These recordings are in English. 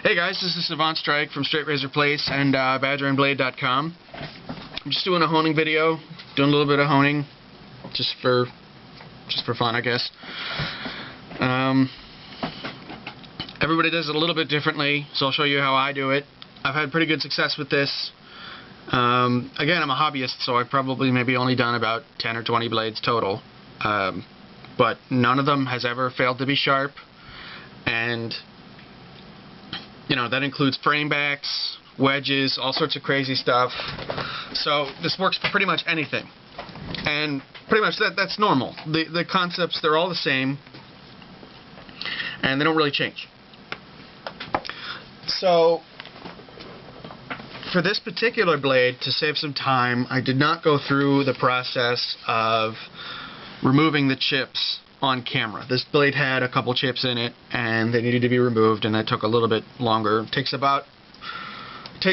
Hey guys, this is Savant Strike from Straight Razor Place and BadgerandBlade.com. I'm just doing a honing video, doing a little bit of honing, just for fun, I guess. Everybody does it a little bit differently, so I'll show you how I do it. I've had pretty good success with this. Again, I'm a hobbyist, so I've probably maybe only done about 10 or 20 blades total. But none of them has ever failed to be sharp, and you know, that includes frame backs, wedges, all sorts of crazy stuff. So this works for pretty much anything, and pretty much that's normal. The concepts, they're all the same, and they don't really change. So for this particular blade, to save some time, I did not go through the process of removing the chips on camera. This blade had a couple chips in it, and they needed to be removed, and that took a little bit longer. It takes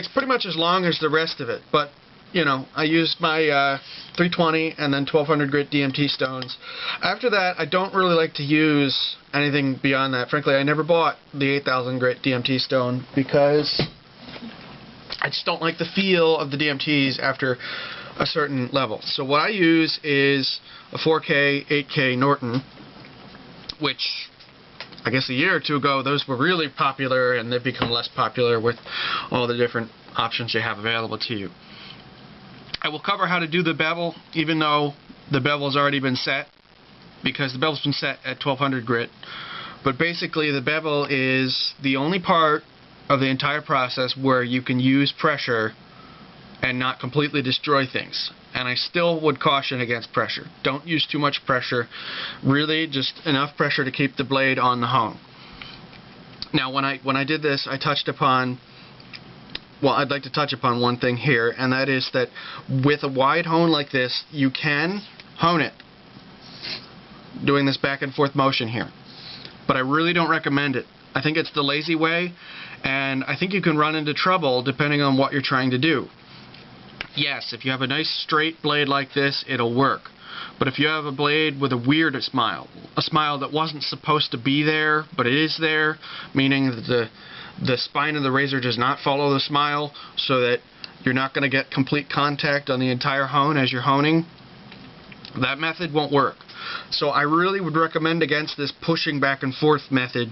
pretty much as long as the rest of it, but you know, I used my 320 and then 1200 grit DMT stones. After that, I don't really like to use anything beyond that. Frankly, I never bought the 8000 grit DMT stone because I just don't like the feel of the DMTs after a certain level. So what I use is a 4K, 8K Norton, which I guess a year or two ago those were really popular, and they've become less popular with all the different options you have available to you. I will cover how to do the bevel, even though the bevel's already been set, because the bevel's been set at 1200 grit. But basically the bevel is the only part of the entire process where you can use pressure and not completely destroy things. And I still would caution against pressure. Don't use too much pressure. Really just enough pressure to keep the blade on the hone. Now when I did this, I touched upon, well, I'd like to touch upon one thing here, and that is that with a wide hone like this, you can hone it doing this back and forth motion here. But I really don't recommend it. I think it's the lazy way, and I think you can run into trouble depending on what you're trying to do. Yes, if you have a nice straight blade like this, it'll work. But if you have a blade with a weird smile, a smile that wasn't supposed to be there, but it is there, meaning that the spine of the razor does not follow the smile, so that you're not going to get complete contact on the entire hone as you're honing, that method won't work. So I really would recommend against this pushing back and forth method,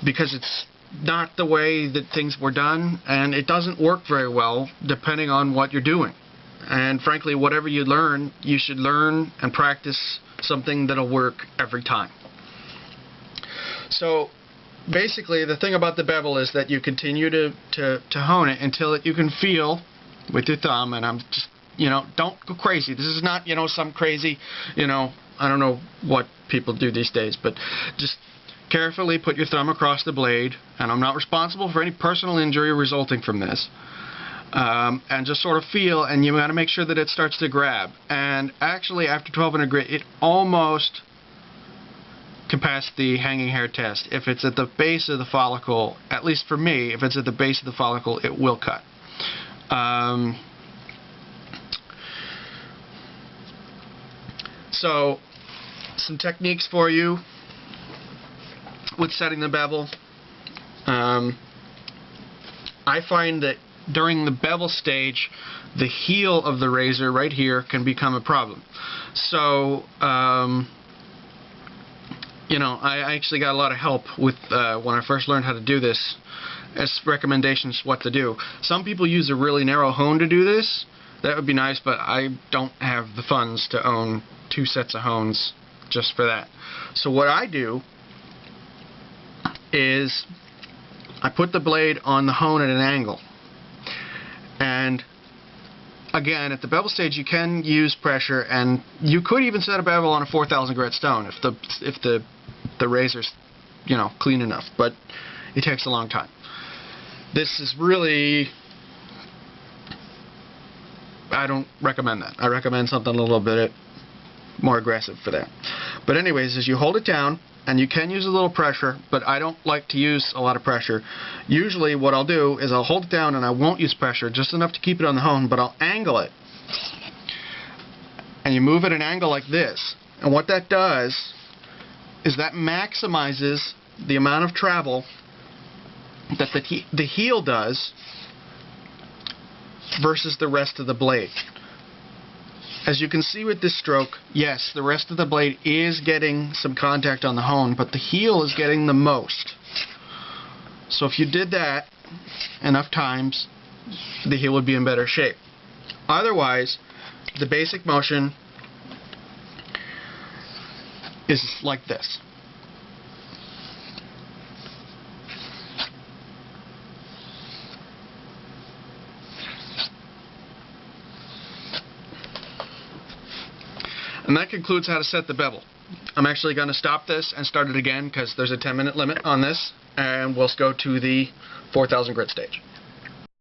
because it's not the way that things were done, and it doesn't work very well depending on what you're doing. And frankly, whatever you learn, you should learn and practice something that'll work every time. So basically the thing about the bevel is that you continue to hone it until you can feel with your thumb, and I'm just, you know, don't go crazy. This is not, you know, some crazy, you know, I don't know what people do these days, but just carefully put your thumb across the blade, and I'm not responsible for any personal injury resulting from this, and just sort of feel, and you got to make sure that it starts to grab. And actually after 1200 grit, it almost can pass the hanging hair test. If it's at the base of the follicle, at least for me, if it's at the base of the follicle, it will cut. So some techniques for you with setting the bevel. I find that during the bevel stage, the heel of the razor right here can become a problem. So you know, I actually got a lot of help with when I first learned how to do this, as recommendations what to do. Some people use a really narrow hone to do this. That would be nice, but I don't have the funds to own 2 sets of hones just for that. So what I do is I put the blade on the hone at an angle, and again at the bevel stage you can use pressure, and you could even set a bevel on a 4000 grit stone if the razor's, you know, clean enough, but it takes a long time. This is really, I don't recommend that. I recommend something a little bit more aggressive for that. But anyways, as you hold it down, and you can use a little pressure, but I don't like to use a lot of pressure. Usually what I'll do is I'll hold it down and I won't use pressure, just enough to keep it on the hone, but I'll angle it. And you move at an angle like this. And what that does is that maximizes the amount of travel that the heel does versus the rest of the blade. As you can see with this stroke, yes, the rest of the blade is getting some contact on the hone, but the heel is getting the most. So if you did that enough times, the heel would be in better shape. Otherwise, the basic motion is like this. And that concludes how to set the bevel. I'm actually going to stop this and start it again because there's a 10-minute limit on this, and we'll go to the 4,000 grit stage.